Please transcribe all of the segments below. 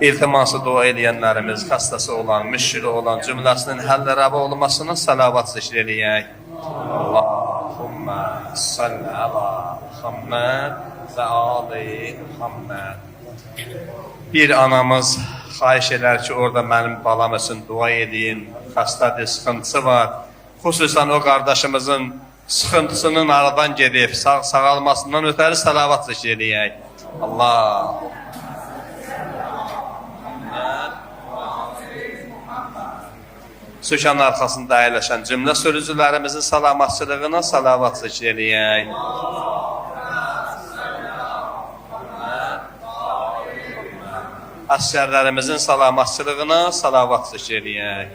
İltiması dua edənlərimiz, xəstəsi olan, müşkili olan cümləsinin həllə rəva olmasına salavat zikr eləyək. Allahümmə salli ala Muhammed və ali Muhammed. Bir anamız xahiş edər ki, orada mənim balam üçün dua edin. Xəstədir, sıxıntısı var. Xüsusən o qardaşımızın sıxıntısının aradan gedib, sağalmasından ötəri salavat zikr eləyək. Allah. Sökən arxasında əyləşən cümlə sürücülərimizin salamatçılığına salavat zikr eləyək. Əsgərlərimizin salamatçılığına salavat zikr eləyək.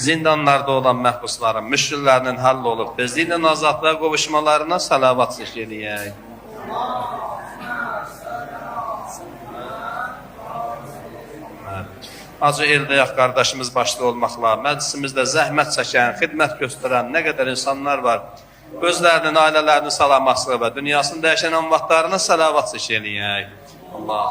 Zindanlarda olan məhbusların, müşkillərinin həll olub, tezliklə azadlığa qovuşmalarına salavat zikr eləyək. Acı Eldəyaq qardaşımız başda olmaqla, məclisimizdə zəhmət çəkən, xidmət göstərən nə qədər insanlar var. Özlərinin, ailələrinin salamatçılığı və dünyasını dəyişən anvatlarına salavat zikr eləyək. Allah.